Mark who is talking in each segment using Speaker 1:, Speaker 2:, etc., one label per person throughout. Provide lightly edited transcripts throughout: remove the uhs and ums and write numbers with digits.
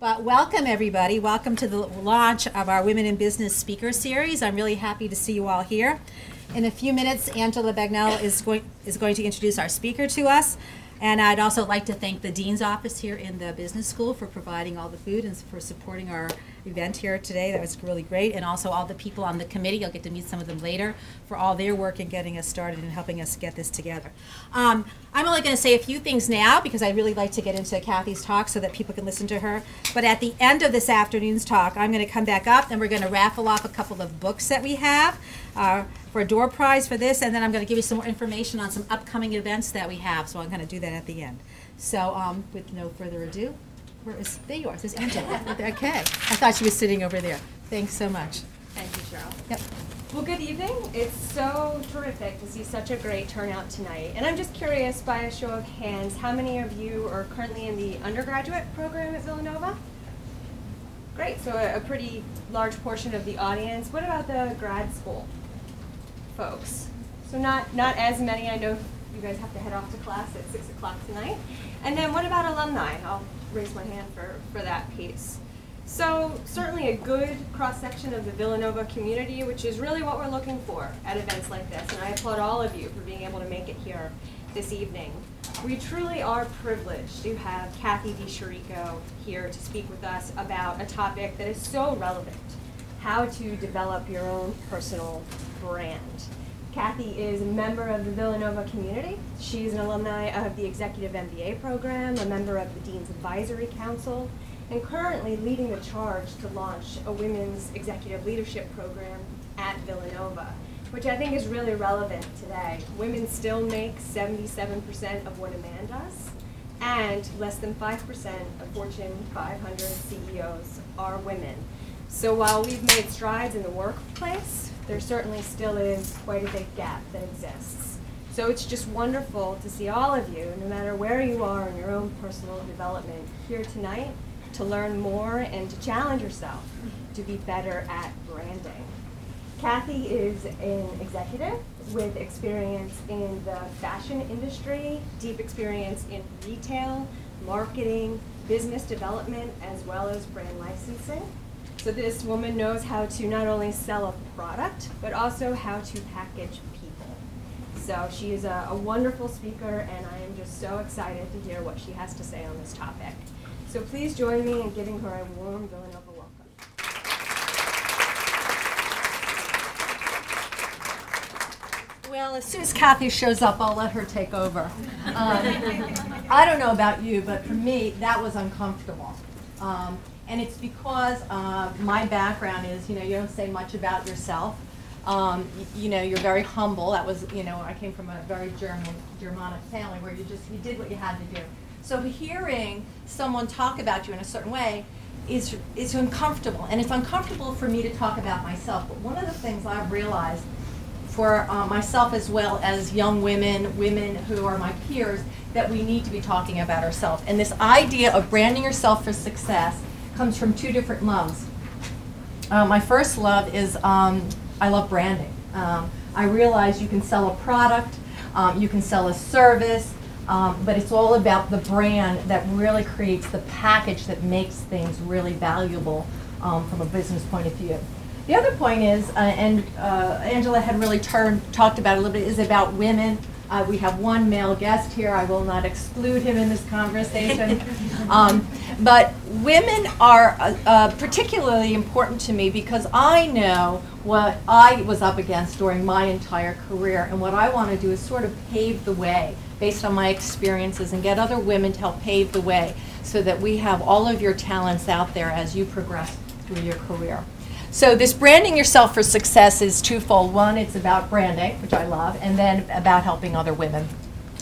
Speaker 1: But welcome, everybody. Welcome to the launch of our Women in Business Speaker Series. I'm really happy to see you all here. In a few minutes, Angela Bagnell is going to introduce our speaker to us. And I'd also like to thank the Dean's Office here in the Business School for providing all the food and for supporting our event here today. That was really great. And also all the people on the committee, you'll get to meet some of them later, for all their work in getting us started and helping us get this together. I'm only going to say a few things now because I really like to get into Kathie's talk so that people can listen to her. But at the end of this afternoon's talk, I'm going to come back up and we're going to raffle off a couple of books that we have for a door prize for this, and then I'm going to give you some more information on some upcoming events that we have. So I'm going to do that at the end. So with no further ado, there you are. There's Angela. Okay. I thought she was sitting over there. Thanks so much.
Speaker 2: Thank you, Cheryl.
Speaker 1: Yep.
Speaker 2: Well, good evening. It's so terrific to see such a great turnout tonight. And I'm just curious, by a show of hands, how many of you are currently in the undergraduate program at Villanova? Great. So a pretty large portion of the audience. What about the grad school folks? So not as many. I know you guys have to head off to class at 6 o'clock tonight. And then what about alumni? I'll raise my hand for that piece. So certainly a good cross-section of the Villanova community, which is really what we're looking for at events like this. And I applaud all of you for being able to make it here this evening. We truly are privileged to have Kathie De Chirico here to speak with us about a topic that is so relevant: how to develop your own personal brand. Kathie is a member of the Villanova community. She's an alumni of the Executive MBA program, a member of the Dean's Advisory Council, and currently leading the charge to launch a women's executive leadership program at Villanova, which I think is really relevant today. Women still make 77% of what a man does, and less than 5% of Fortune 500 CEOs are women. So while we've made strides in the workplace, there certainly still is quite a big gap that exists. So it's just wonderful to see all of you, no matter where you are in your own personal development, here tonight to learn more and to challenge yourself to be better at branding. Kathie is an executive with experience in the fashion industry, deep experience in retail, marketing, business development, as well as brand licensing. So this woman knows how to not only sell a product, but also how to package people. So she is a wonderful speaker, and I am just so excited to hear what she has to say on this topic. So please join me in giving her a warm Villanova welcome.
Speaker 3: Well, as soon as Kathie shows up, I'll let her take over. I don't know about you, but for me, that was uncomfortable. And it's because my background is, you don't say much about yourself. You're very humble. That was, I came from a very Germanic family where you did what you had to do. So hearing someone talk about you in a certain way is uncomfortable. And it's uncomfortable for me to talk about myself. But one of the things I've realized for myself as well as young women who are my peers, that we need to be talking about ourselves. And this idea of branding yourself for success comes from two different loves. My first love is I love branding. I realize you can sell a product, you can sell a service, but it's all about the brand that really creates the package that makes things really valuable from a business point of view. The other point is, and Angela had really talked about it a little bit, is about women. We have one male guest here. I will not exclude him in this conversation. But women are particularly important to me because I know what I was up against during my entire career, and what I want to do is sort of pave the way based on my experiences and get other women to help pave the way so that we have all of your talents out there as you progress through your career. So this branding yourself for success is twofold. One, it's about branding, which I love, and then about helping other women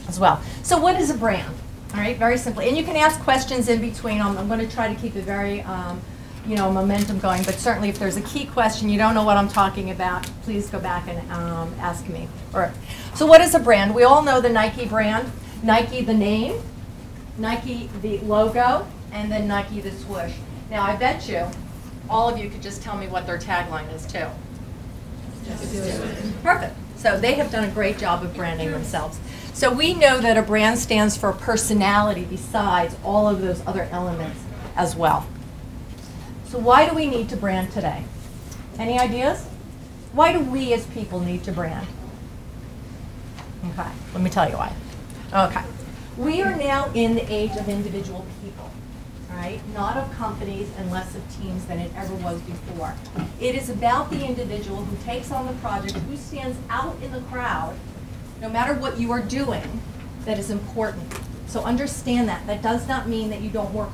Speaker 3: as well. So what is a brand? All right, very simply. And you can ask questions in between. I'm going to try to keep it very, momentum going, but certainly if there's a key question, you don't know what I'm talking about, please go back and ask me. All right. So what is a brand? We all know the Nike brand. Nike, the name, Nike, the logo, and then Nike, the swoosh. Now, I bet you all of you could just tell me what their tagline is, too. Just do it. Perfect. So they have done a great job of branding themselves. So we know that a brand stands for personality besides all of those other elements as well. So why do we need to brand today? Any ideas? Why do we as people need to brand? Okay, let me tell you why. Okay. We are now in the age of individual people, right? Not of companies and less of teams than it ever was before. It is about the individual who takes on the project, who stands out in the crowd, no matter what you are doing, that is important. So understand that. That does not mean that you don't work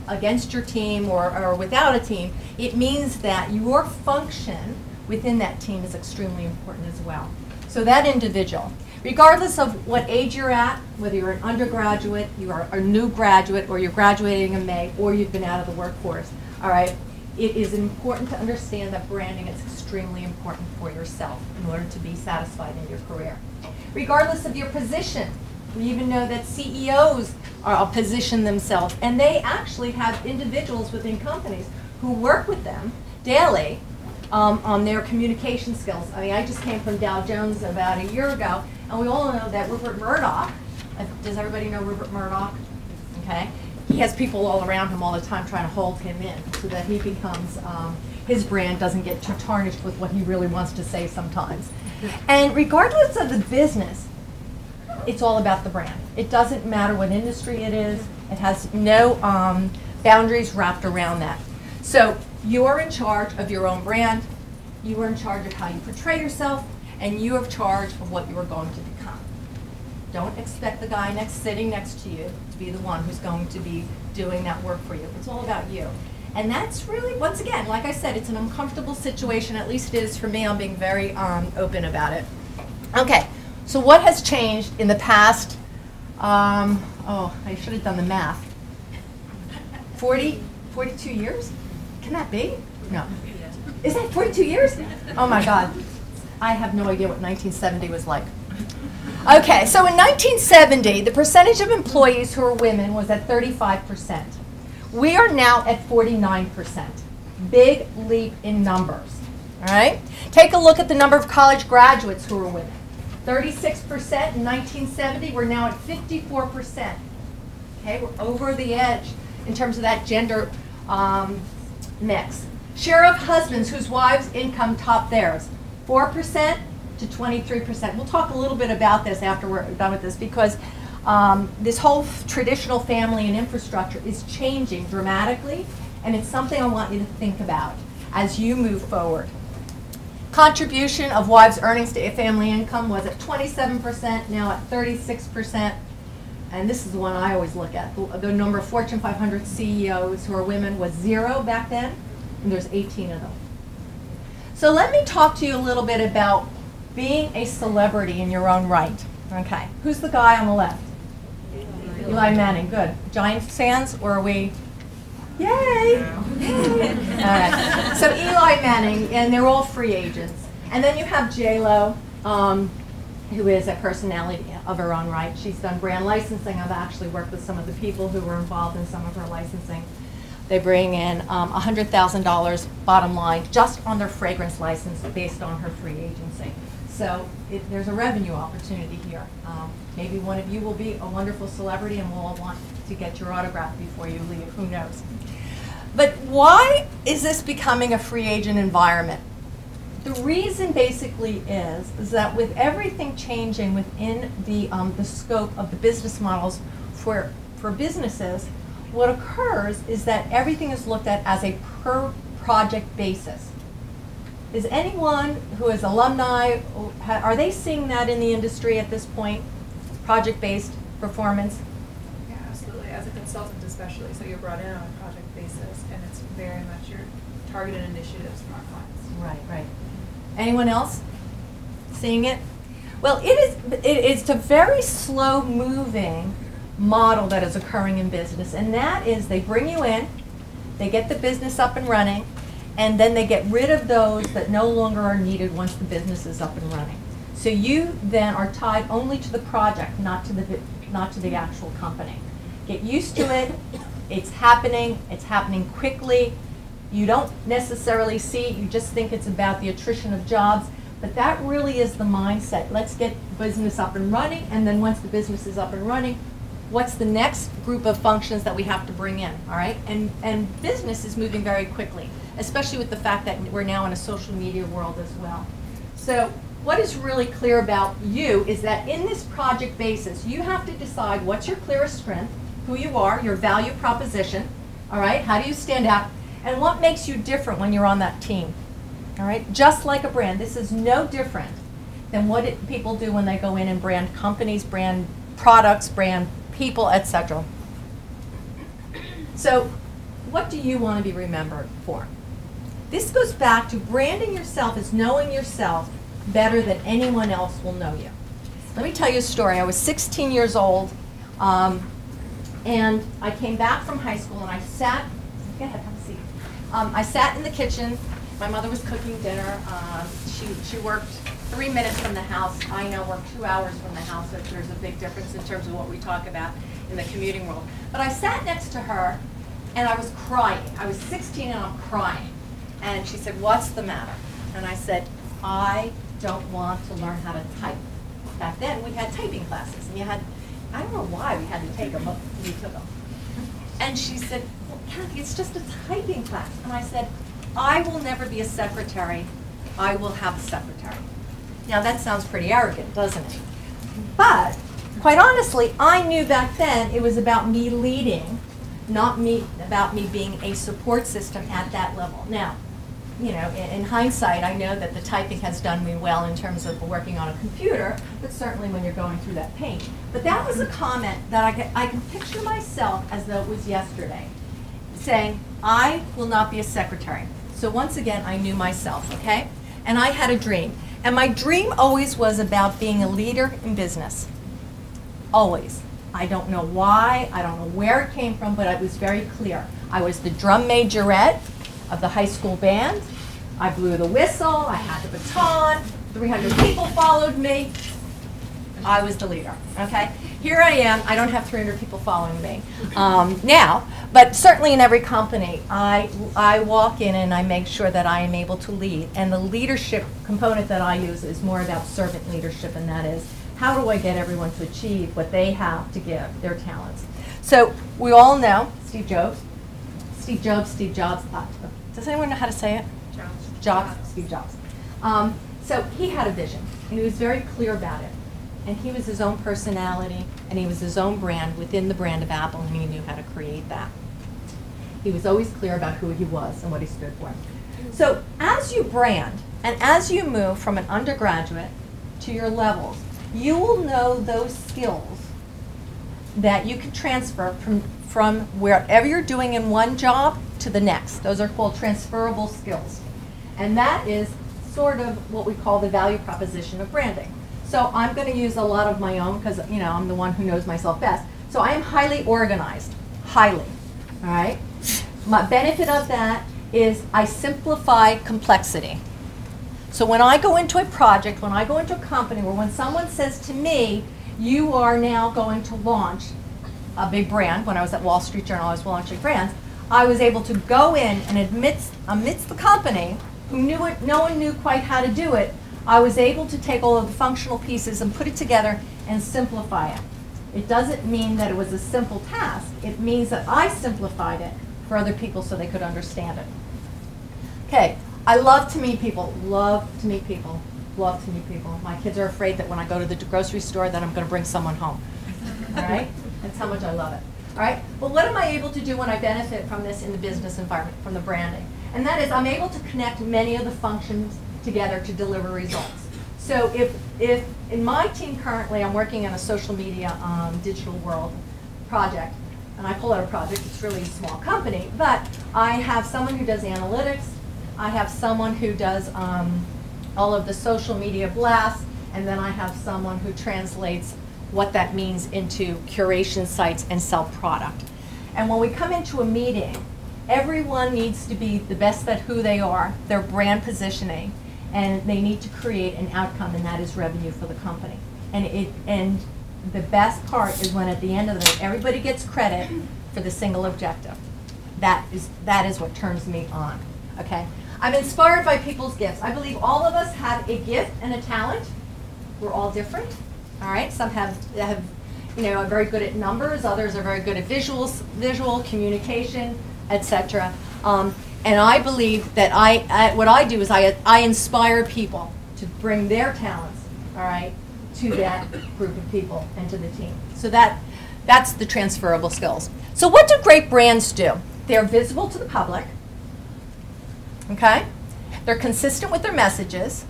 Speaker 3: against your team or without a team. It means that your function within that team is extremely important as well. So that individual, regardless of what age you're at, whether you're an undergraduate, you are a new graduate, or you're graduating in May, or you've been out of the workforce, all right, it is important to understand that branding is extremely important for yourself in order to be satisfied in your career. Regardless of your position, we even know that CEOs position themselves, and they actually have individuals within companies who work with them daily on their communication skills. I mean, I just came from Dow Jones about a year ago, and we all know that Rupert Murdoch, does everybody know Rupert Murdoch? Okay. He has people all around him all the time trying to hold him in so that he becomes, his brand doesn't get too tarnished with what he really wants to say sometimes. And regardless of the business, it's all about the brand. It doesn't matter what industry it is. It has no boundaries wrapped around that. So you're in charge of your own brand. You are in charge of how you portray yourself, and you are in charge of what you are going to become. Don't expect the guy sitting next to you to be the one who's going to be doing that work for you. It's all about you. And that's really, once again, like I said, it's an uncomfortable situation. At least it is for me. I'm being very open about it. Okay, so what has changed in the past, oh, I should have done the math. 42 years? Can that be? No. Is that 42 years? Oh my God. I have no idea what 1970 was like. Okay, so in 1970, the percentage of employees who were women was at 35%. We are now at 49%. Big leap in numbers, all right? Take a look at the number of college graduates who are women. 36% in 1970, we're now at 54%. Okay, we're over the edge in terms of that gender mix. Share of husbands whose wives' income top theirs, 4% to 23%. We'll talk a little bit about this after we're done with this, because this whole traditional family and infrastructure is changing dramatically, and it's something I want you to think about as you move forward. Contribution of wives' earnings to family income was at 27%, now at 36%. And this is the one I always look at. The number of Fortune 500 CEOs who are women was 0 back then, and there's 18 of them. So let me talk to you a little bit about being a celebrity in your own right. Okay, who's the guy on the left? Eli Manning, good. Giants fans, or are we? Yay! Yay. All right, so Eli Manning, and they're all free agents. And then you have J-Lo, who is a personality of her own right. She's done brand licensing. I've actually worked with some of the people who were involved in some of her licensing. They bring in $100,000 bottom line just on their fragrance license based on her free agency. So there's a revenue opportunity here. Maybe one of you will be a wonderful celebrity and we'll all want to get your autograph before you leave. Who knows? But why is this becoming a free agent environment? The reason basically is that with everything changing within the scope of the business models for businesses, what occurs is that everything is looked at as a per project basis. Is anyone who is alumni, are they seeing that in the industry at this point? Project-based performance?
Speaker 4: Yeah, absolutely. As a consultant especially, so you're brought in on a project basis, and it's very much your targeted initiatives from our clients.
Speaker 3: Right, right. Anyone else seeing it? Well, it's a very slow-moving model that is occurring in business, and that is they bring you in, they get the business up and running, and then they get rid of those that no longer are needed once the business is up and running. So you then are tied only to the project, not to the actual company. Get used to it. It's happening quickly. You don't necessarily see it, you just think it's about the attrition of jobs, but that really is the mindset. Let's get business up and running, and then once the business is up and running, what's the next group of functions that we have to bring in, all right? And business is moving very quickly, especially with the fact that we're now in a social media world as well. So what is really clear about you is that in this project basis, you have to decide what's your clearest strength, who you are, your value proposition, all right? How do you stand out? And what makes you different when you're on that team, all right? Just like a brand, this is no different than what people do when they go in and brand companies, brand products, brand people, etc. So what do you want to be remembered for? This goes back to branding yourself as knowing yourself better than anyone else will know you. Let me tell you a story. I was 16 years old, and I came back from high school, and I sat, go ahead, have a seat. I sat in the kitchen. My mother was cooking dinner. She worked 3 minutes from the house. I now work 2 hours from the house, so there's a big difference in terms of what we talk about in the commuting world. But I sat next to her, and I was crying. I was 16 and I'm crying. And she said, "What's the matter?" And I said, "I don't want to learn how to type." Back then, we had typing classes, and you had, I don't know why we had to take them, but we took them. And she said, "Well, Kathie, it's just a typing class." And I said, "I will never be a secretary. I will have a secretary." Now that sounds pretty arrogant, doesn't it? But quite honestly, I knew back then it was about me leading, not about me being a support system at that level. Now, you know, in hindsight, I know that the typing has done me well in terms of working on a computer, but certainly when you're going through that pain. But that was a comment that I can picture myself as though it was yesterday, saying, "I will not be a secretary." So once again, I knew myself, okay? And I had a dream. And my dream always was about being a leader in business. Always. I don't know why, I don't know where it came from, but it was very clear. I was the drum majorette of the high school band. I blew the whistle, I had the baton, 300 people followed me. I was the leader, okay? Here I am, I don't have 300 people following me now, but certainly in every company, I walk in and I make sure that I am able to lead. And the leadership component that I use is more about servant leadership, and that is, how do I get everyone to achieve what they have to give, their talents? So we all know Steve Jobs. Does anyone know how to say it? Steve Jobs. So he had a vision, and he was very clear about it. And he was his own personality, and he was his own brand within the brand of Apple, and he knew how to create that. He was always clear about who he was and what he stood for. So as you brand, and as you move from an undergraduate to your levels, you will know those skills that you can transfer from wherever you're doing in one job to the next. Those are called transferable skills. And that is sort of what we call the value proposition of branding. So I'm going to use a lot of my own because, you know, I'm the one who knows myself best. So I am highly organized, highly, all right? My benefit of that is I simplify complexity. So when I go into a project, when I go into a company, or when someone says to me, "You are now going to launch a big brand," when I was at Wall Street Journal, I was launching brands, I was able to go in and amidst the company, who knew it, no one knew quite how to do it, I was able to take all of the functional pieces and put it together and simplify it. It doesn't mean that it was a simple task. It means that I simplified it for other people so they could understand it. Okay, I love to meet people, love to meet people, love to meet people. My kids are afraid that when I go to the grocery store that I'm going to bring someone home. All right? That's how much I love it. All right? But what am I able to do when I benefit from this in the business environment, from the branding? And that is, I'm able to connect many of the functions together to deliver results. So if in my team currently, I'm working on a social media digital world project, and I call it a project, it's really a small company, but I have someone who does analytics, I have someone who does all of the social media blasts, and then I have someone who translates what that means into curation sites and sell product. And when we come into a meeting, everyone needs to be the best at who they are, their brand positioning, and they need to create an outcome, and that is revenue for the company. And the best part is when at the end of the day, everybody gets credit for the single objective. That is what turns me on, okay? I'm inspired by people's gifts. I believe all of us have a gift and a talent. We're all different, all right? Some have are very good at numbers. Others are very good at visual communication, etc. And I believe that what I do is I inspire people to bring their talents, all right, to that group of people and to the team. So that's the transferable skills. So what do great brands do? They're visible to the public, okay? They're consistent with their messages.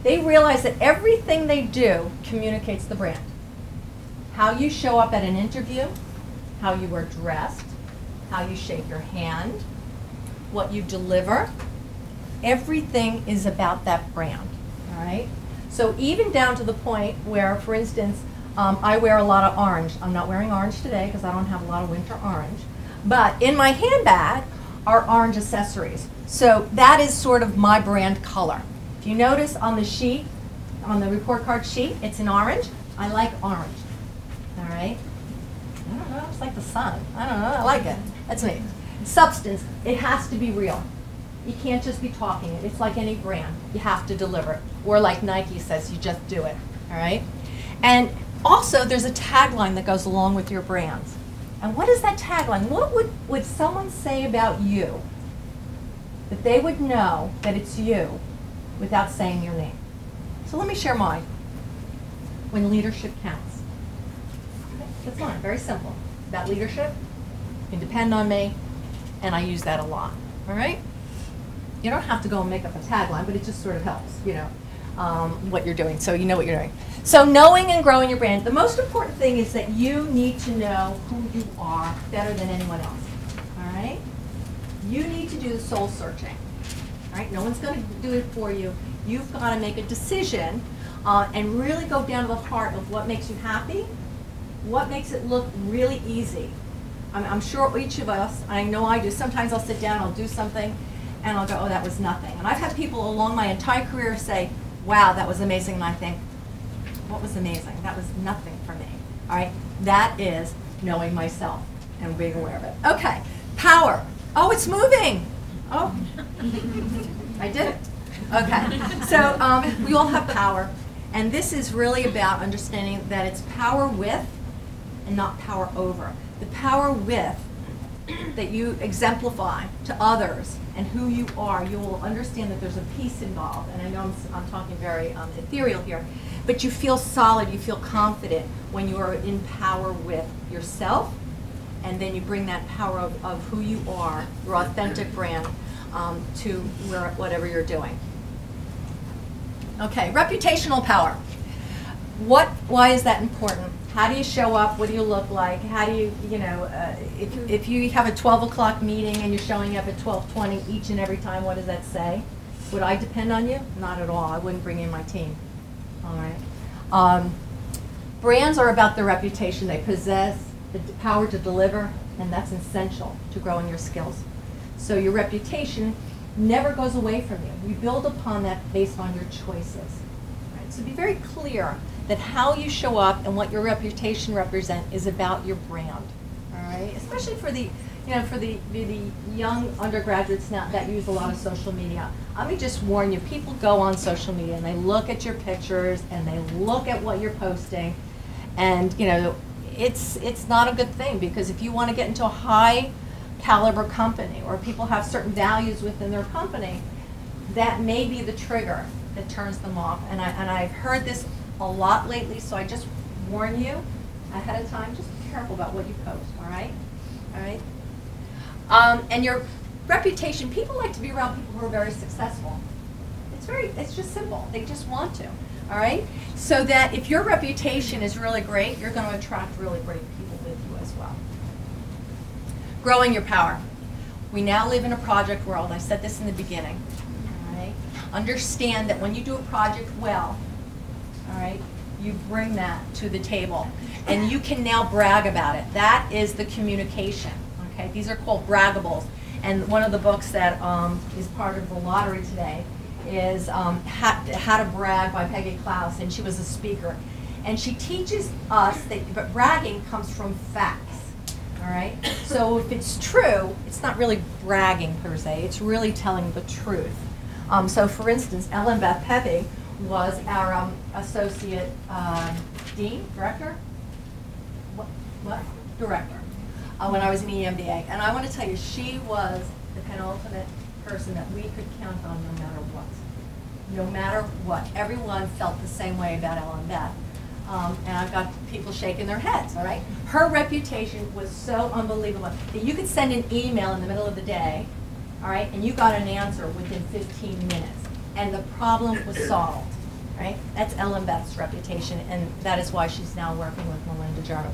Speaker 3: They realize that everything they do communicates the brand. How you show up at an interview, how you are dressed, how you shake your hand, what you deliver, everything is about that brand, all right? So even down to the point where, for instance, I wear a lot of orange. I'm not wearing orange today because I don't have a lot of winter orange. But in my handbag are orange accessories. So that is sort of my brand color. If you notice on the sheet, on the report card sheet, it's in orange. I like orange, all right? I don't know, it's like the sun. I don't know, I like it. That's me. Substance, it has to be real. You can't just be talking it. It's like any brand. You have to deliver it. Or like Nike says, you just do it, all right? And also, there's a tagline that goes along with your brands. And what is that tagline? What would someone say about you that they would know that it's you without saying your name? So let me share mine. When leadership counts. Okay, that's mine, very simple. About leadership, you can depend on me, and I use that a lot, all right? You don't have to go and make up a tagline, but it just sort of helps, what you're doing, so you know what you're doing. So knowing and growing your brand, the most important thing is that you need to know who you are better than anyone else, all right? You need to do the soul searching, all right? No one's going to do it for you. You've got to make a decision and really go down to the heart of what makes you happy, what makes it look really easy. I'm sure each of us, I know I do, sometimes I'll sit down, I'll do something, and I'll go, oh, that was nothing. And I've had people along my entire career say, wow, that was amazing, and I think, what was amazing? That was nothing for me, all right? That is knowing myself and being aware of it. Okay, power. Oh, it's moving. Oh, I did it. Okay, so we all have power, and this is really about understanding that it's power with and not power over. The power with that you exemplify to others and who you are, you will understand that there's a piece involved. And I know I'm talking very ethereal here, but you feel solid, you feel confident when you are in power with yourself, and then you bring that power of who you are, your authentic brand, to whatever you're doing. Okay, reputational power. Why is that important? How do you show up? What do you look like? How do you, if you have a 12 o'clock meeting and you're showing up at 12:20 each and every time, what does that say? Would I depend on you? Not at all. I wouldn't bring in my team. All right. Brands are about their reputation. They possess the power to deliver, and that's essential to growing your skills. So your reputation never goes away from you. You build upon that based on your choices. Right? So be very clear that how you show up and what your reputation represents is about your brand. All right, especially for the young undergraduates now that use a lot of social media. Let me just warn you: people go on social media and they look at your pictures and they look at what you're posting, and it's not a good thing, because if you want to get into a high caliber company or people have certain values within their company, that may be the trigger that turns them off. And I've heard this a lot lately, so I just warn you ahead of time, just be careful about what you post, all right? All right? And your reputation, people like to be around people who are very successful. It's just simple. They just want to, all right? So that if your reputation is really great, you're going to attract really great people with you as well. Growing your power. We now live in a project world. I said this in the beginning, all right? Understand that when you do a project well, all right, you bring that to the table, and you can now brag about it. That is the communication, okay? These are called braggables, and one of the books that is part of the lottery today is How to Brag by Peggy Klaus, and she was a speaker. And she teaches us that bragging comes from facts, all right? So if it's true, it's not really bragging per se, it's really telling the truth. So for instance, Ellen Beth Pepe was our associate dean, director, what? Director. When I was in EMBA. And I want to tell you, she was the penultimate person that we could count on no matter what. No matter what. Everyone felt the same way about Ellen Beth. And I've got people shaking their heads, all right? Her reputation was so unbelievable that you could send an email in the middle of the day, all right, and you got an answer within 15 minutes. And the problem was solved, right? That's Ellen Beth's reputation, and that is why she's now working with Melinda Journal.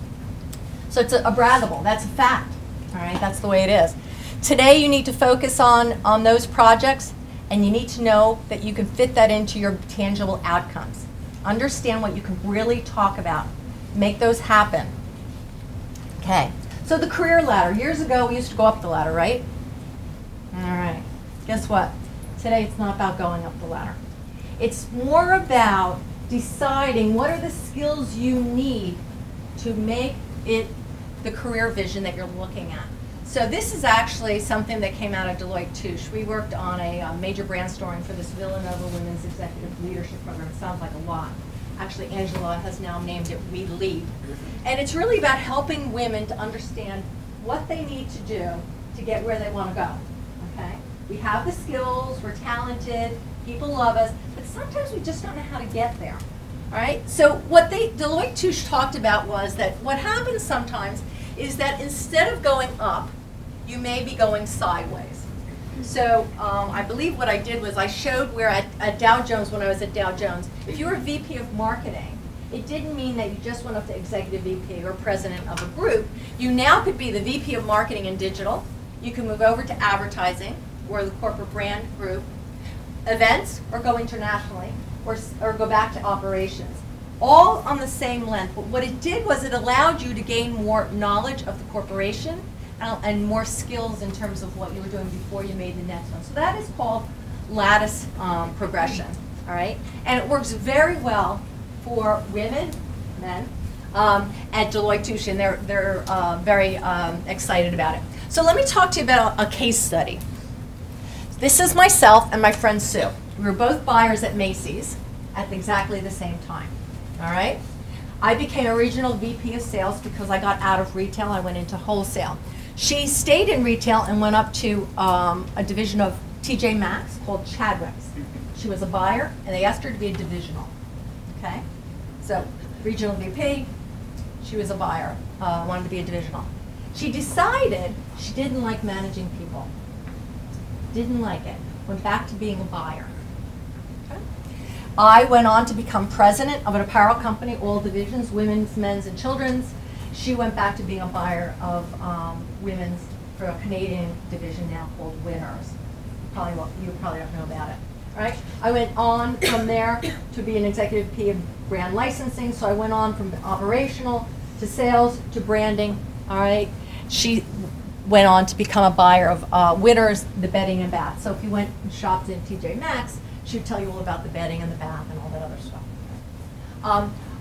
Speaker 3: So it's a braggable, that's a fact, all right? That's the way it is. Today you need to focus on those projects, and you need to know that you can fit that into your tangible outcomes. Understand what you can really talk about. Make those happen. Okay, so the career ladder. Years ago we used to go up the ladder, right? All right, guess what? Today it's not about going up the ladder. It's more about deciding what are the skills you need to make it the career vision that you're looking at. So this is actually something that came out of Deloitte Touche. We worked on a major brainstorming for this Villanova Women's Executive Leadership Program. It sounds like a lot. Actually, Angela has now named it We Lead. And it's really about helping women to understand what they need to do to get where they want to go, okay? We have the skills, we're talented, people love us, but sometimes we just don't know how to get there, all right? So what Deloitte Touche talked about was that what happens sometimes is that instead of going up, you may be going sideways. So I believe what I did was I showed where at Dow Jones, when I was at Dow Jones, if you were VP of marketing, it didn't mean that you just went up to executive VP or president of a group. You now could be the VP of marketing in digital. You can move over to advertising or the corporate brand group, events, or go internationally, or go back to operations. All on the same length. But what it did was it allowed you to gain more knowledge of the corporation and more skills in terms of what you were doing before you made the next one. So that is called lattice progression, all right? And it works very well for women, men, at Deloitte Touche, and they're very excited about it. So let me talk to you about a case study. This is myself and my friend Sue. We were both buyers at Macy's at exactly the same time, all right? I became a regional VP of sales because I got out of retail. I went into wholesale. She stayed in retail and went up to a division of TJ Maxx called Chadwick's. She was a buyer, and they asked her to be a divisional, okay? So regional VP, she was a buyer, wanted to be a divisional. She decided she didn't like managing people. Didn't like it. Went back to being a buyer. Okay. I went on to become president of an apparel company, all divisions, women's, men's, and children's. She went back to being a buyer of women's for a Canadian division now called Winners. You probably don't know about it. Right? I went on from there to be an executive VP of brand licensing. So I went on from operational to sales to branding. All right. She went on to become a buyer of Winners, the bedding and bath. So if you went and shopped in TJ Maxx, she would tell you all about the bedding and the bath and all that other stuff.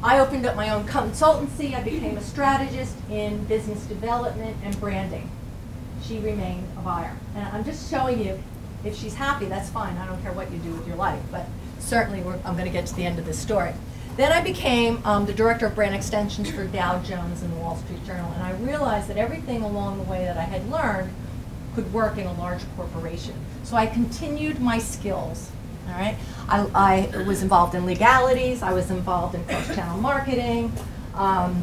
Speaker 3: I opened up my own consultancy. I became a strategist in business development and branding. She remained a buyer. And I'm just showing you, if she's happy, that's fine. I don't care what you do with your life. But certainly, I'm going to get to the end of this story. Then I became the director of brand extensions for Dow Jones and the Wall Street Journal. And I realized that everything along the way that I had learned could work in a large corporation. So I continued my skills. All right. I was involved in legalities. I was involved in cross-channel marketing. I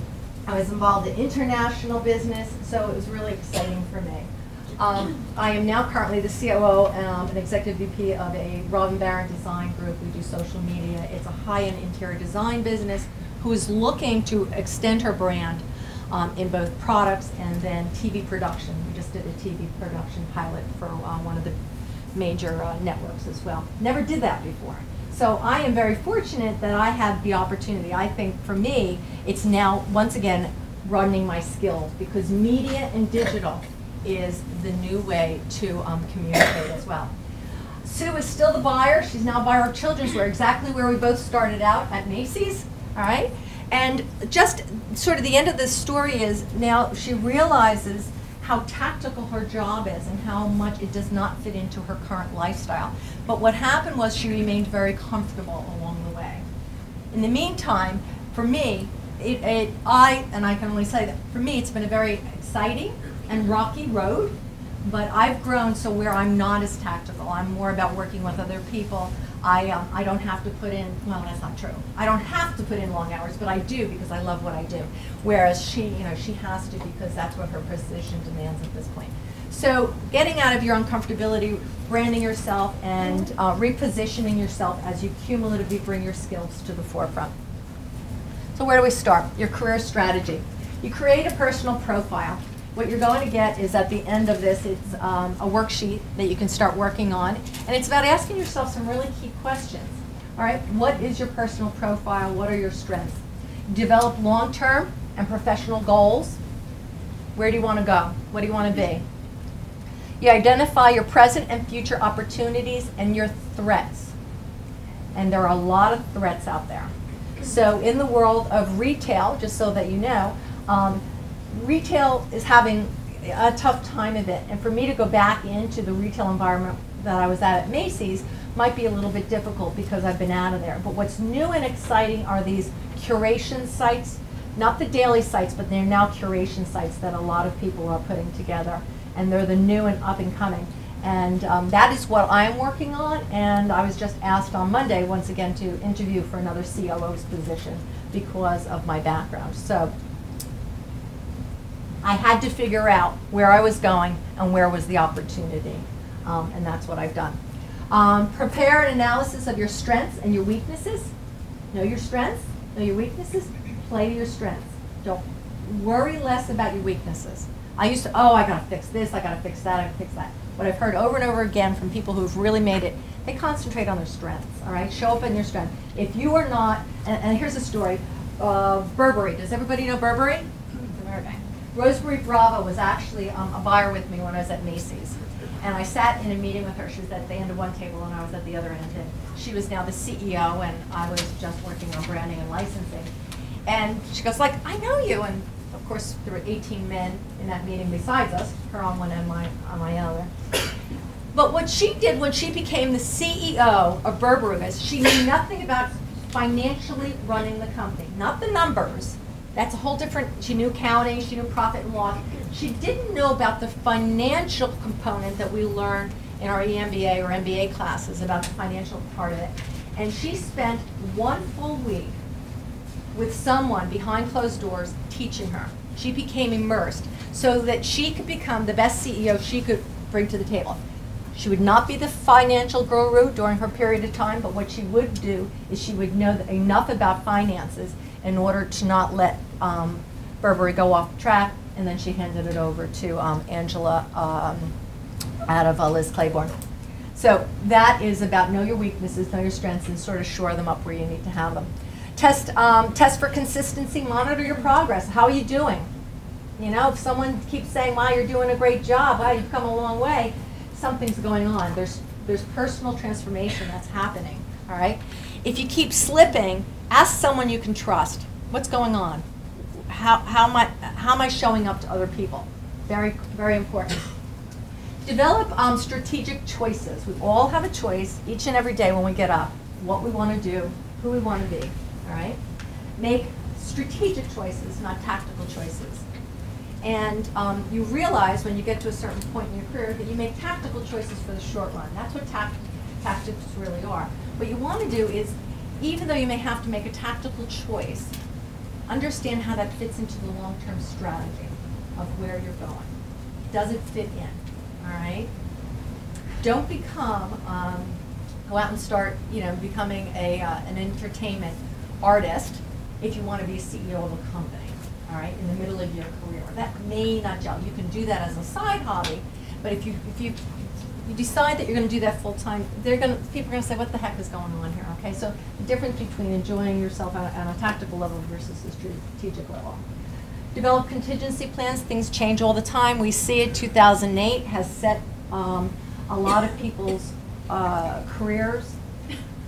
Speaker 3: was involved in international business. So it was really exciting for me. I am now currently the COO and executive VP of a Robin Barron design group. We do social media. It's a high-end interior design business who is looking to extend her brand in both products and then TV production. We just did a TV production pilot for one of the major networks as well. Never did that before. So I am very fortunate that I have the opportunity. I think for me, it's now, once again, broadening my skills because media and digital is the new way to communicate as well. Sue is still the buyer. She's now a buyer of children's wear, exactly where we both started out at Macy's, all right? And just sort of the end of this story is now she realizes how tactical her job is and how much it does not fit into her current lifestyle. But what happened was she remained very comfortable along the way. In the meantime, for me, I can only say that for me, it's been a very exciting and rocky road, but I've grown so where I'm not as tactical. I'm more about working with other people. I don't have to put in, well, that's not true. I don't have to put in long hours, but I do because I love what I do. Whereas she has to because that's what her position demands at this point. So getting out of your uncomfortability, branding yourself, and repositioning yourself as you cumulatively bring your skills to the forefront. So where do we start? Your career strategy. You create a personal profile. What you're going to get is at the end of this, it's a worksheet that you can start working on. And it's about asking yourself some really key questions. All right, what is your personal profile? What are your strengths? Develop long-term and professional goals. Where do you want to go? What do you want to be? You identify your present and future opportunities and your threats. And there are a lot of threats out there. So in the world of retail, just so that you know, retail is having a tough time of it. And for me to go back into the retail environment that I was at Macy's might be a little bit difficult because I've been out of there. But what's new and exciting are these curation sites, not the daily sites, but they're now curation sites that a lot of people are putting together. And they're the new and up and coming. And that is what I'm working on. And I was just asked on Monday, once again, to interview for another COO's position because of my background. So I had to figure out where I was going and where was the opportunity. And that's what I've done. Prepare an analysis of your strengths and your weaknesses. Know your strengths, know your weaknesses, play to your strengths. Don't worry less about your weaknesses. I used to, I gotta fix this, I gotta fix that, I gotta fix that. What I've heard over and over again from people who've really made it, they concentrate on their strengths, all right? Show up in your strength. If you are not, and here's a story, Burberry. Does everybody know Burberry? Rosemary Bravo was actually a buyer with me when I was at Macy's. And I sat in a meeting with her. She was at the end of one table and I was at the other end. And she was now the CEO and I was just working on branding and licensing. And she goes like, I know you. And of course, there were 18 men in that meeting besides us, her on one end, on my other. But what she did when she became the CEO of Burberry is she knew nothing about financially running the company, not the numbers. That's a whole different, she knew accounting, she knew profit and loss. She didn't know about the financial component that we learn in our EMBA or MBA classes about the financial part of it. And she spent one full week with someone behind closed doors teaching her. She became immersed so that she could become the best CEO she could bring to the table. She would not be the financial guru during her period of time, but what she would do is she would know enough about finances in order to not let Burberry go off track, and then she handed it over to Angela out of Liz Claiborne. So that is about know your weaknesses, know your strengths, and sort of shore them up where you need to have them. Test for consistency, monitor your progress. How are you doing? You know, if someone keeps saying, wow, you're doing a great job, wow, you've come a long way, something's going on. There's personal transformation that's happening, all right? If you keep slipping, ask someone you can trust. What's going on? How am I showing up to other people? Very, very important. Develop strategic choices. We all have a choice each and every day when we get up, what we want to do, who we want to be, all right? Make strategic choices, not tactical choices. And you realize when you get to a certain point in your career that you make tactical choices for the short run. That's what tactics really are. What you want to do is, even though you may have to make a tactical choice, understand how that fits into the long-term strategy of where you're going. Does it fit in? All right? Don't become, go out and start, becoming an entertainment artist if you want to be a CEO of a company. All right, in the middle of your career. That may not gel. You can do that as a side hobby, but if you decide that you're going to do that full time, people are going to say, what the heck is going on here? Okay, so the difference between enjoying yourself on a tactical level versus a strategic level. Develop contingency plans. Things change all the time. We see it. 2008 has set a lot of people's careers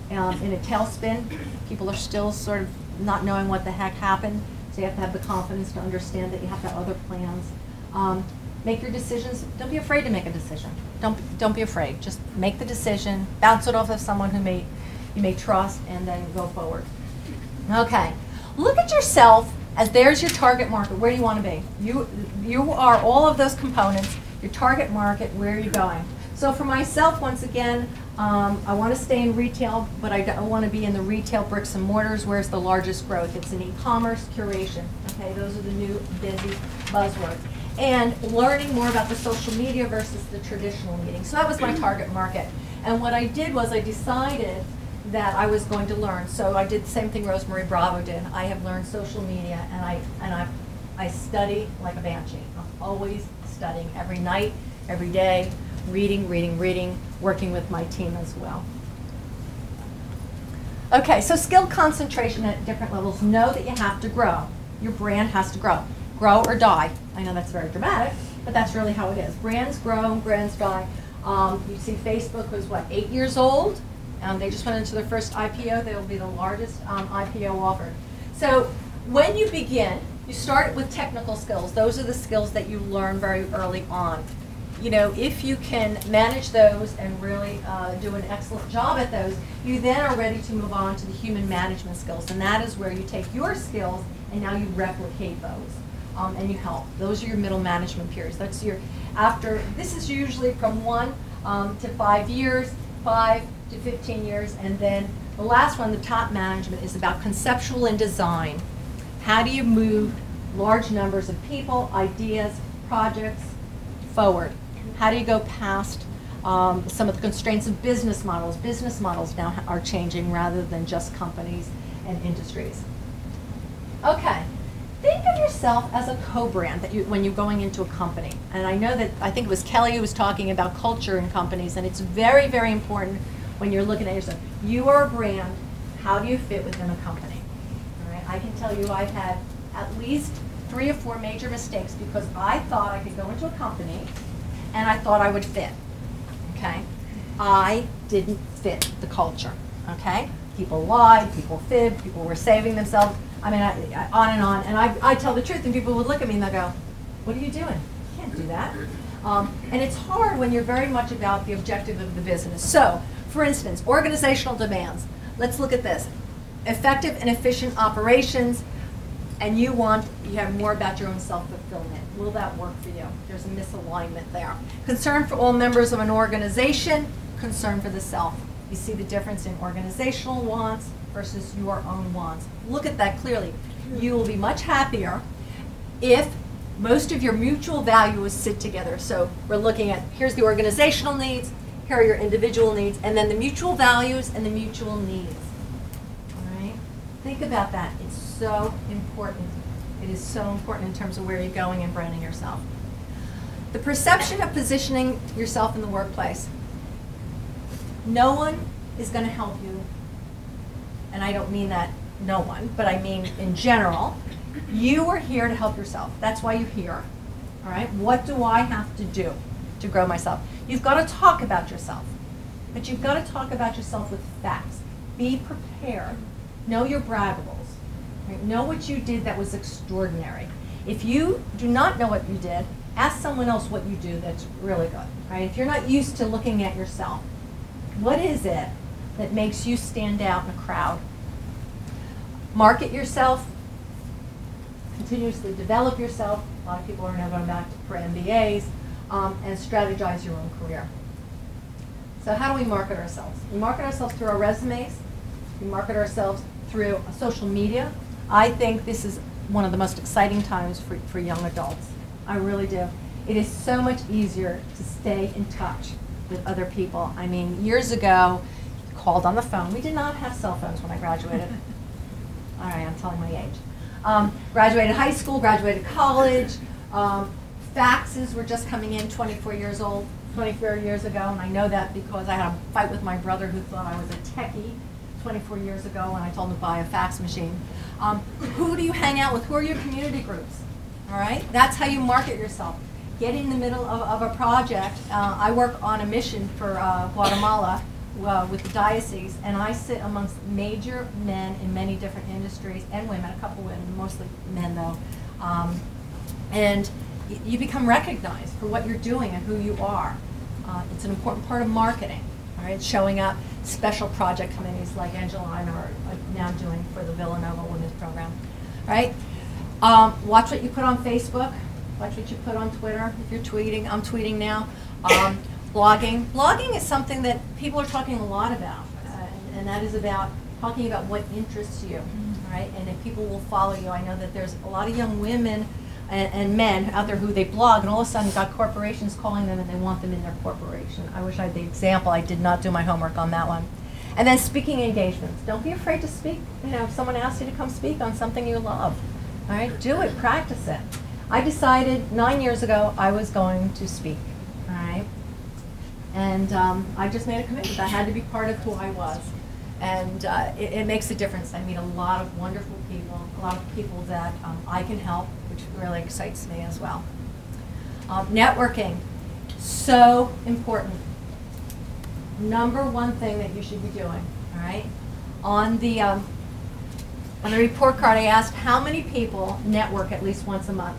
Speaker 3: in a tailspin. People are still sort of not knowing what the heck happened. So you have to have the confidence to understand that you have to have other plans. Make your decisions. Don't be afraid to make a decision. Don't be afraid. Just make the decision. Bounce it off of someone who you may trust, and then go forward. Okay. Look at yourself as there's your target market. Where do you want to be? You are all of those components, your target market, where are you going? So for myself, once again, I want to stay in retail, but I don't want to be in the retail bricks and mortars. Where's the largest growth? It's in e-commerce, curation. Okay, those are the new busy buzzwords. And learning more about the social media versus the traditional meeting. So that was my target market. And what I did was I decided that I was going to learn. So I did the same thing Rosemary Bravo did. I have learned social media, and I study like a banshee. I'm always studying every night, every day, reading, working with my team as well. Okay, so skill concentration at different levels. Know that you have to grow. Your brand has to grow. Grow or die. I know that's very dramatic, but that's really how it is. Brands grow, brands die. You see Facebook was, what, 8 years old? They just went into their first IPO. They will be the largest IPO offered. So when you begin, you start with technical skills. Those are the skills that you learn very early on. You know, if you can manage those and really do an excellent job at those, you then are ready to move on to the human management skills. And that is where you take your skills and now you replicate those. And you help. Those are your middle management periods. That's your, after, this is usually from 1 to 5 years, 5 to 15 years, and then the last one, the top management, is about conceptual and design. How do you move large numbers of people, ideas, projects forward? How do you go past some of the constraints of business models? Business models now are changing rather than just companies and industries. Okay. Think of yourself as a co-brand that when you're going into a company. And I know that, I think it was Kelly who was talking about culture in companies, and it's very, very important when you're looking at yourself. You are a brand. How do you fit within a company? All right? I can tell you I've had at least 3 or 4 major mistakes because I thought I could go into a company and I thought I would fit. Okay? I didn't fit the culture. Okay? People lied, people fibbed, people were saving themselves. I mean, on and on. And I tell the truth, and people would look at me and they'll go, what are you doing? You can't do that. And it's hard when you're very much about the objective of the business. So, for instance, organizational demands. Let's look at this. Effective and efficient operations, and you have more about your own self-fulfillment. Will that work for you? There's a misalignment there. Concern for all members of an organization, concern for the self. You see the difference in organizational wants versus your own wants. Look at that clearly. You will be much happier if most of your mutual values sit together. So we're looking at, here's the organizational needs, here are your individual needs, and then the mutual values and the mutual needs. All right? Think about that. It's so important. It is so important in terms of where you're going and branding yourself. The perception of positioning yourself in the workplace. No one is going to help you, and I don't mean that no one, but I mean in general. You are here to help yourself. That's why you're here. All right? What do I have to do to grow myself? You've got to talk about yourself, but you've got to talk about yourself with facts. Be prepared. Know your braggables. Right? Know what you did that was extraordinary. If you do not know what you did, ask someone else what you do that's really good. Right? If you're not used to looking at yourself, what is it that makes you stand out in a crowd? Market yourself. Continuously develop yourself. A lot of people are now going back for MBAs, and strategize your own career. So how do we market ourselves? We market ourselves through our resumes. We market ourselves through social media. I think this is one of the most exciting times for young adults. I really do. It is so much easier to stay in touch with other people. I mean, years ago, you called on the phone. We did not have cell phones when I graduated. All right, I'm telling my age. Graduated high school, graduated college. Faxes were just coming in 24 years old, 24 years ago, and I know that because I had a fight with my brother who thought I was a techie 24 years ago when I told him to buy a fax machine. Who do you hang out with? Who are your community groups? All right, that's how you market yourself. Get in the middle of a project. I work on a mission for Guatemala with the diocese, and I sit amongst major men in many different industries, and women, a couple women, mostly men though. And you become recognized for what you're doing and who you are. It's an important part of marketing, all right? Showing up, special project committees like Angela and I are now doing for the Villanova Women's Program, right? Watch what you put on Facebook. Watch what you put on Twitter. If you're tweeting, I'm tweeting now. Blogging. Blogging is something that people are talking a lot about, and that is about talking about what interests you, right? And if people will follow you. I know that there's a lot of young women and men out there who they blog, and all of a sudden got corporations calling them and they want them in their corporation. I wish I had the example. I did not do my homework on that one. And then speaking engagements. Don't be afraid to speak. You know, if someone asks you to come speak on something you love, all right, do it, practice it. I decided 9 years ago I was going to speak, all right? And I just made a commitment. I had to be part of who I was. And it makes a difference. I meet a lot of wonderful people, a lot of people that I can help, which really excites me as well. Networking, so important. Number one thing that you should be doing, all right? On the report card, I asked how many people network at least once a month.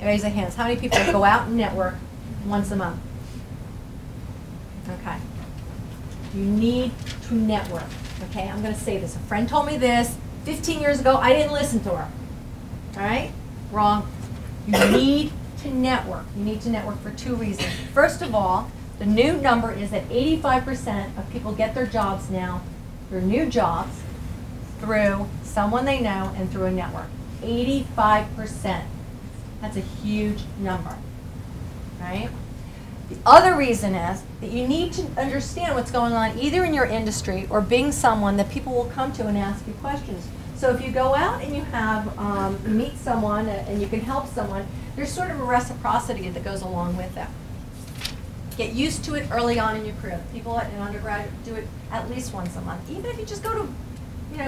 Speaker 3: Raise your hands. How many people go out and network once a month? Okay. You need to network. Okay, I'm going to say this. A friend told me this 15 years ago. I didn't listen to her. All right? Wrong. You need to network. You need to network for two reasons. First of all, the new number is that 85% of people get their jobs now, their new jobs, through someone they know and through a network. 85%. That's a huge number. Right? The other reason is that you need to understand what's going on either in your industry or being someone that people will come to and ask you questions. So if you go out and you have, you meet someone and you can help someone, there's sort of a reciprocity that goes along with that. Get used to it early on in your career. People in undergraduate do it at least once a month. Even if you just go to,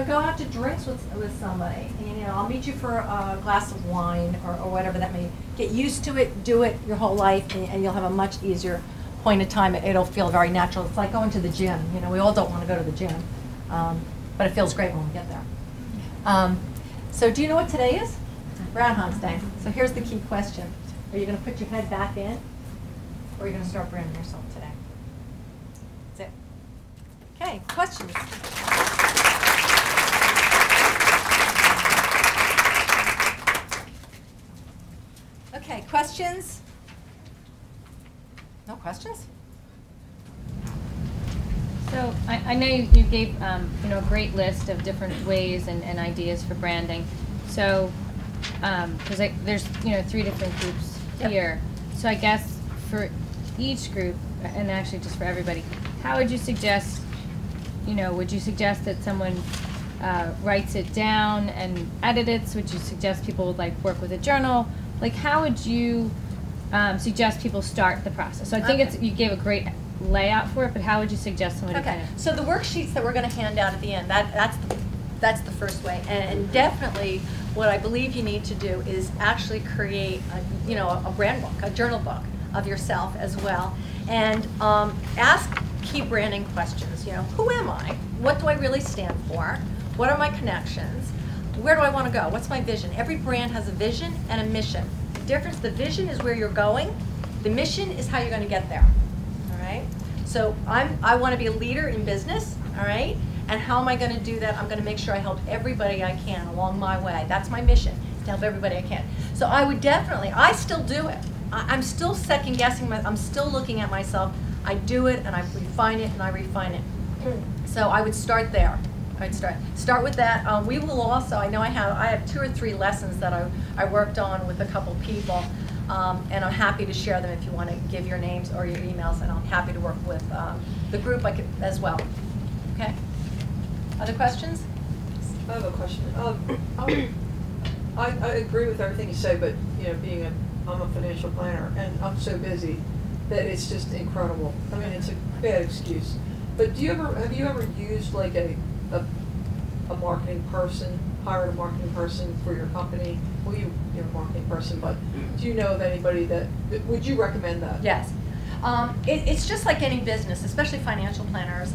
Speaker 3: go out to drinks with somebody. And, I'll meet you for a glass of wine or whatever that may be. Get used to it, do it your whole life, and you'll have a much easier point of time. It'll feel very natural. It's like going to the gym. We all don't want to go to the gym, but it feels great when we get there. So do you know what today is? Groundhog's Day. So here's the key question. Are you going to put your head back in, or are you going to start branding yourself today? That's it. Okay, questions? Okay, questions? No questions?
Speaker 5: So I know you gave a great list of different ways and ideas for branding. So because there's 3 different groups here. So I guess for each group, and actually just for everybody, how would you suggest? Would you suggest that someone writes it down and edits? Would you suggest people work with a journal? How would you suggest people start the process? So I think you gave a great layout for it, but how would you suggest somebody kind of?
Speaker 3: So the worksheets that we're going to hand out at the end, that's the first way. And definitely what I believe you need to do is actually create a brand book, a journal book of yourself as well. And ask key branding questions. Who am I? What do I really stand for? What are my connections? Where do I want to go? What's my vision? Every brand has a vision and a mission. The vision is where you're going. The mission is how you're going to get there. All right? So I want to be a leader in business. All right? And how am I going to do that? I'm going to make sure I help everybody I can along my way. That's my mission, to help everybody I can. So I would definitely, I still do it. I'm still second guessing, I'm still looking at myself. I do it and I refine it and I refine it. So I would start there. I'd start with that. We will also, I know I have 2 or 3 lessons that I worked on with a couple people, and I'm happy to share them if you want to give your names or your emails, and I'm happy to work with the group as well. Okay? Other questions?
Speaker 6: I have a question. I agree with everything you say, but I'm a financial planner and I'm so busy that it's just incredible. I mean, it's a bad excuse. But have you ever used a marketing person, hired a marketing person for your company? Well, you're a marketing person, but do you know of anybody would you recommend that?
Speaker 3: Yes. It's just like any business, especially financial planners.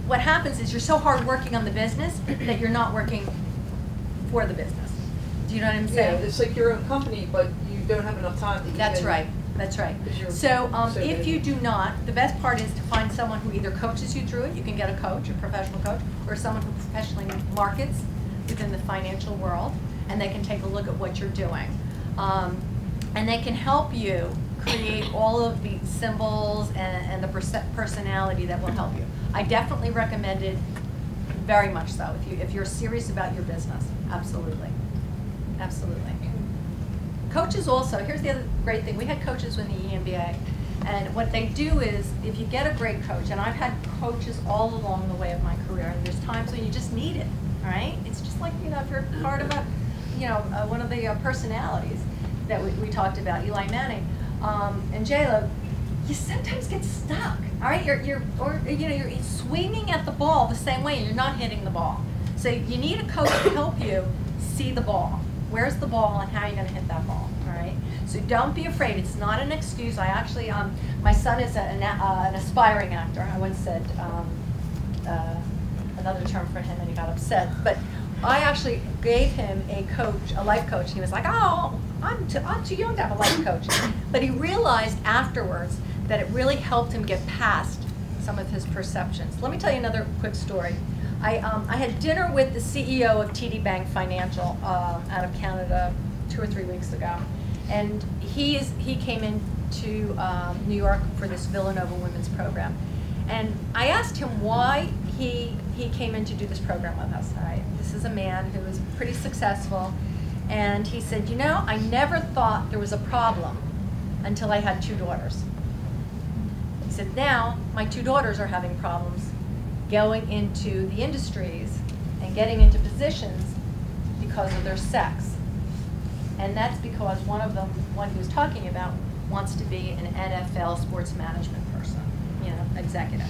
Speaker 3: What happens is you're so hard working on the business that you're not working for the business. Do you know what I'm saying?
Speaker 6: Yeah, it's like your own company, but you don't have enough time to
Speaker 3: That's right. That's right. So if you do not, the best part is to find someone who either coaches you through it. You can get a coach, a professional coach, or someone who professionally markets within the financial world. and they can take a look at what you're doing. And they can help you create all of the symbols and the personality that will help you. I definitely recommend it, very much so, if you're serious about your business. Absolutely. Absolutely. Coaches also, here's the other great thing. We had coaches in the EMBA, and what they do is, if you get a great coach, and I've had coaches all along the way of my career, and there's times when you just need it, all right? It's just like, you know, if you're part of a, you know, one of the personalities that we talked about, Eli Manning, and J-Lo, you sometimes get stuck, all right? You're swinging at the ball the same way, and you're not hitting the ball. So you need a coach to help you see the ball. Where's the ball and how are you going to hit that ball, all right? So don't be afraid. It's not an excuse. I actually, my son is an aspiring actor. I once said another term for him and he got upset. But I actually gave him a coach, a life coach, and he was like, oh, I'm too young to have a life coach. But he realized afterwards that it really helped him get past some of his perceptions. Let me tell you another quick story. I had dinner with the CEO of TD Bank Financial out of Canada 2 or 3 weeks ago. And he came into New York for this Villanova women's program. And I asked him why he came in to do this program with us. Right? This is a man who is pretty successful. And he said, you know, I never thought there was a problem until I had 2 daughters. He said, now my 2 daughters are having problems going into the industries and getting into positions because of their sex. And that's because one of them, one he was talking about, wants to be an NFL sports management person, you know, executive.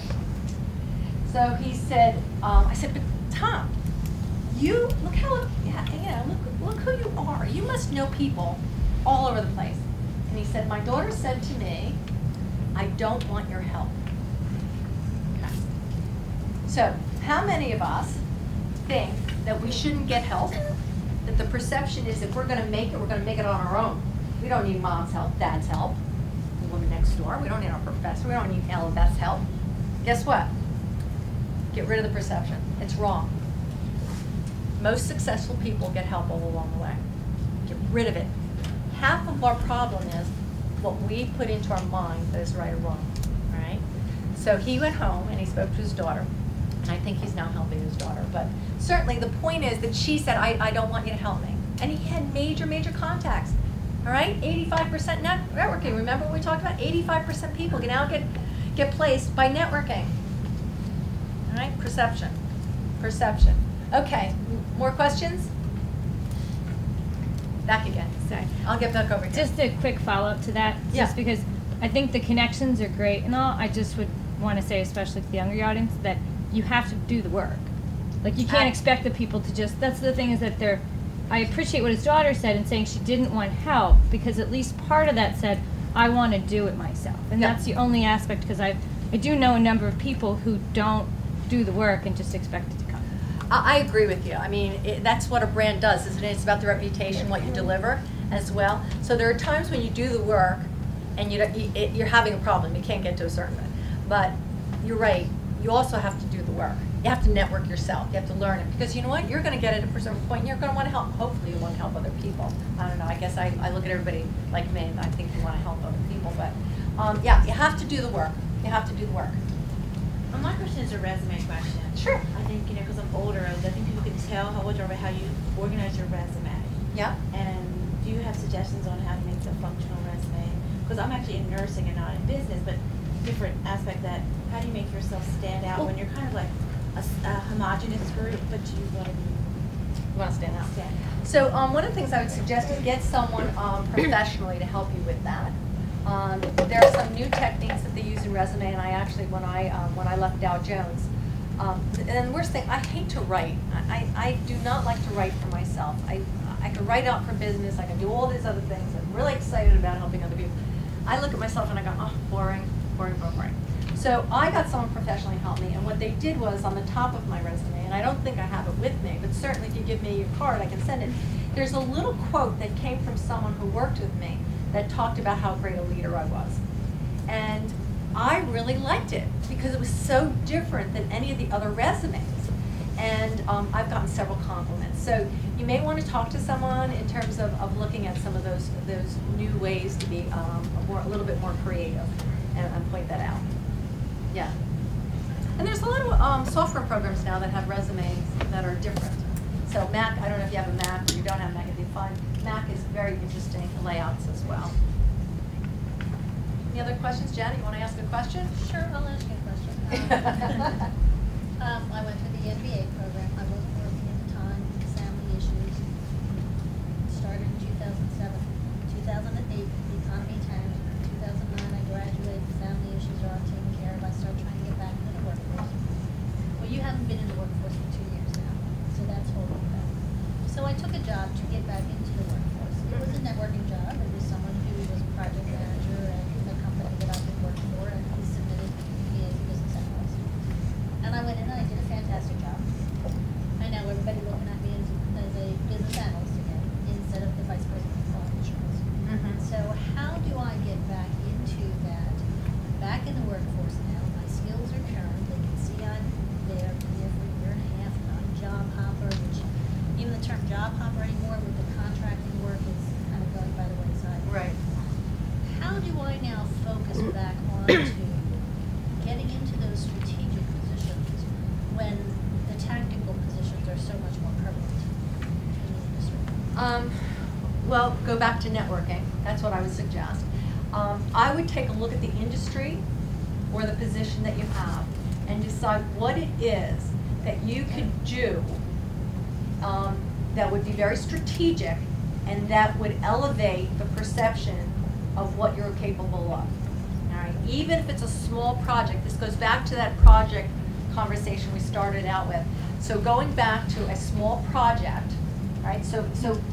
Speaker 3: So he said, I said, but Tom, you look how, yeah, look who you are. You must know people all over the place. And he said, my daughter said to me, I don't want your help. Okay. So how many of us think that we shouldn't get help? That the perception is if we're going to make it, we're going to make it on our own. We don't need mom's help, dad's help, the woman next door. We don't need our professor. We don't need LMS help. Guess what? Get rid of the perception. It's wrong. Most successful people get help all along the way. Get rid of it. Half of our problem is what we put into our mind that is right or wrong. All right? So he went home and he spoke to his daughter. And I think he's now helping his daughter. But certainly the point is that she said, I don't want you to help me. And he had major contacts. All right? 85% networking. Remember what we talked about? 85% people can now get placed by networking. All right? Perception. Perception. Okay. More questions? Back again. Sorry. I'll get back over here.
Speaker 5: Just a quick follow-up to that,
Speaker 3: Yeah.
Speaker 5: just because I think the connections are great and all. I just would want to say, especially to the younger audience, that you have to do the work. Like, you can't expect the people to just, that's the thing, is that they're, I appreciate what his daughter said in saying she didn't want help, because at least part of that said, I want to do it myself. And
Speaker 3: Yeah.
Speaker 5: that's the only aspect, because I do know a number of people who don't do the work and just expect it to come.
Speaker 3: I agree with you. I mean, that's what a brand does, isn't it? It's about the reputation, what you deliver as well. So there are times when you do the work and you're having a problem. You can't get to a certain point. But you're right. You also have to do the work. You have to network yourself. You have to learn it. Because you know what? You're going to get at a certain point and you're going to want to help. Hopefully you want to help other people. I don't know. I guess I look at everybody like me and I think you want to help other people. But yeah, you have to do the work. You have to do the work.
Speaker 7: My question is a resume question.
Speaker 3: Sure.
Speaker 7: I think, because I'm older, I think people can tell how old you are by how you organize your resume.
Speaker 3: Yeah.
Speaker 7: And do you have suggestions on how to make a functional resume? Because I'm actually in nursing and not in business, but different aspect that, how do you make yourself stand out when you're kind of like a homogenous group, but you want to be...
Speaker 3: You want to stand out. So one of the things I would suggest is get someone professionally to help you with that. There are some new techniques that they use in resume, and I actually, when I left Dow Jones, and the worst thing, I hate to write. I do not like to write for myself. I can write out for business. I can do all these other things. I'm really excited about helping other people. I look at myself and I go, oh, boring. So I got someone professionally to help me, and what they did was on the top of my resume, and I don't think I have it with me, but certainly if you give me your card, I can send it. There's a little quote that came from someone who worked with me that talked about how great a leader I was. And I really liked it because it was so different than any of the other resumes. and I've gotten several compliments. So you may want to talk to someone in terms of looking at some of those new ways to be a little bit more creative and point that out. Yeah. And there's a lot of software programs now that have resumes that are different. So Mac, I don't know if you have a Mac or you don't have a Mac, if you find Mac is very interesting layouts as well. Any other questions? Janet, you want to ask a question?
Speaker 8: Sure, I'll ask you a question. I went to the MBA program. I wasn't working at the time. Family issues. Started in 2007. 2008, the economy tanked. 2009, I graduated. Family issues are all taken care of. I started trying to get back into the workforce. Well, you haven't been in the workforce for 2 years now, so that's holding you back. So I took a job to get back into the workforce. It was a networking job. It was someone who was a project manager at the company that I've been working for, and he submitted me as a business analyst. And I went in and I did a fantastic job. I know everybody looking at me as a business analyst again, instead of the vice president of quality assurance. So how do I get back into that, back in the workforce now? My skills are current. They can see I'm there for a year and a half, not a job hopper, which even the term job hopper anymore with the contracting work is kind of going by the wayside.
Speaker 3: Right.
Speaker 8: How do I now focus back on to getting into those strategic positions when the tactical positions are so much more prevalent in the industry?
Speaker 3: Well, go back to networking. That's what I would suggest. I would take a look at the industry or the position that you have and decide what it is that you could do that would be very strategic and that would elevate the perception of what you're capable of. All right? Even if it's a small project, this goes back to that project conversation we started out with. So going back to a small project, right? So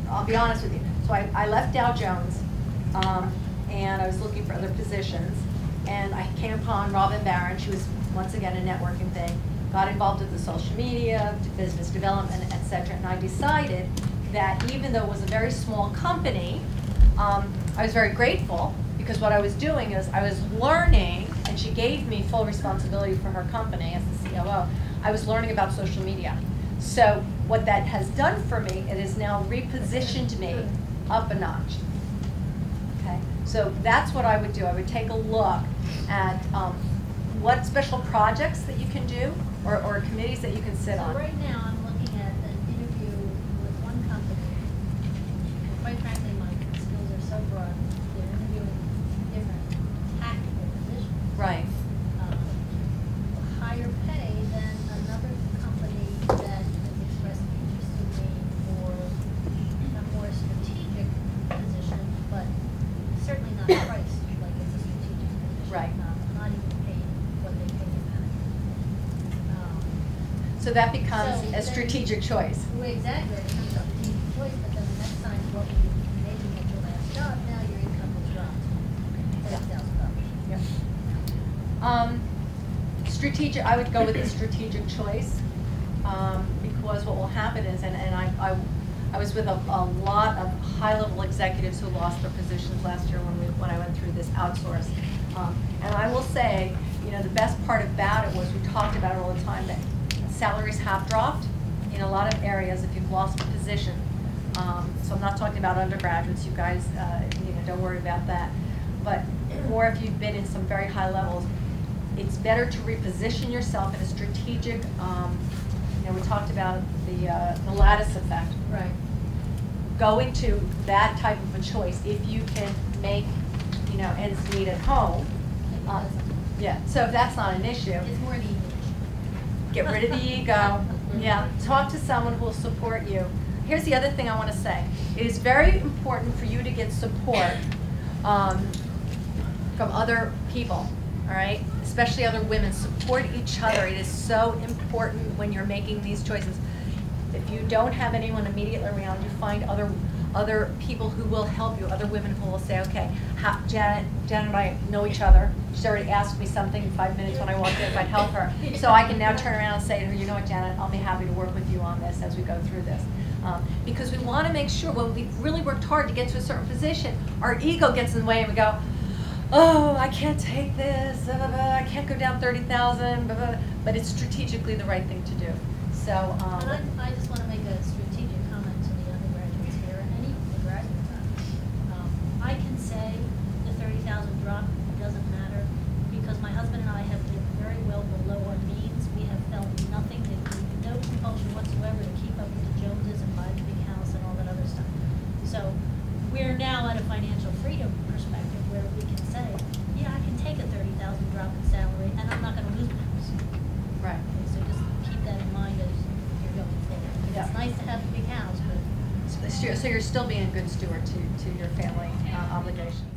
Speaker 3: I'll be honest with you. So I left Dow Jones, and I was looking for other positions, and I came upon Robin Barron. She was once again a networking thing. Got involved with the social media, business development, et cetera, and I decided that even though it was a very small company, I was very grateful because what I was doing is I was learning, and she gave me full responsibility for her company as the COO. I was learning about social media. So what that has done for me, it has now repositioned me up a notch. Okay, so that's what I would do. I would take a look at what special projects that you can do or committees that you can sit on.
Speaker 8: So right now I'm looking at an interview with one company. Quite frankly, my skills are so broad. They're interviewing different tactical positions.
Speaker 3: Right.
Speaker 8: Higher pay than another company that has expressed interest in me for a more strategic position, but certainly not priced like it's a strategic position.
Speaker 3: Right.
Speaker 8: Not even paid what they pay a manager.
Speaker 3: So that becomes
Speaker 8: So
Speaker 3: a
Speaker 8: then-
Speaker 3: strategic choice.
Speaker 8: Well, exactly, it becomes a strategic choice, but then the next time what were you making at your last job, now your income has dropped $30,000.
Speaker 3: Strategic, I would go with the strategic choice because what will happen is, and I was with a lot of high-level executives who lost their positions last year when I went through this outsource. And I will say, you know, the best part about it was we talked about it all the time that salaries have dropped in a lot of areas if you've lost a position. So I'm not talking about undergraduates, you guys, you know, don't worry about that. But more if you've been in some very high levels, it's better to reposition yourself in a strategic, you know, we talked about the lattice effect.
Speaker 8: Right.
Speaker 3: Go into that type of a choice if you can make, you know, ends meet at home. Yeah, so if that's not an issue,
Speaker 8: It's more an ego.
Speaker 3: get rid of the ego. Yeah, talk to someone who will support you. Here's the other thing I want to say. It is very important for you to get support from other people, all right? Especially other women. Support each other. It is so important when you're making these choices. If you don't have anyone immediately around you, find other people who will help you, other women who will say, okay, Janet and I know each other. She's already asked me something in 5 minutes when I walked in if I'd help her. So I can now turn around and say to her, you know what, Janet, I'll be happy to work with you on this as we go through this. Because we want to make sure when we've really worked hard to get to a certain position, our ego gets in the way and we go, oh, I can't take this, blah, blah, blah, I can't go down 30,000, blah, blah, but it's strategically the right thing to do. So,
Speaker 8: And I just want to make a strategic comment to the undergraduates here, and even the graduates. I can say the 30,000 drop doesn't matter, because my husband and I have been very well below our means. We have felt nothing, no compulsion whatsoever to keep up with the Joneses and buy the big house and all that other stuff. So we're now at a financial freedom perspective where we can say, yeah, I can take a 30,000 drop in salary, and I'm not going to lose my house.
Speaker 3: right.
Speaker 8: Okay, so just keep that in mind as you're going forward.
Speaker 3: Yeah.
Speaker 8: It's nice to have a big house, but
Speaker 3: So you're still being a good steward to your family obligation.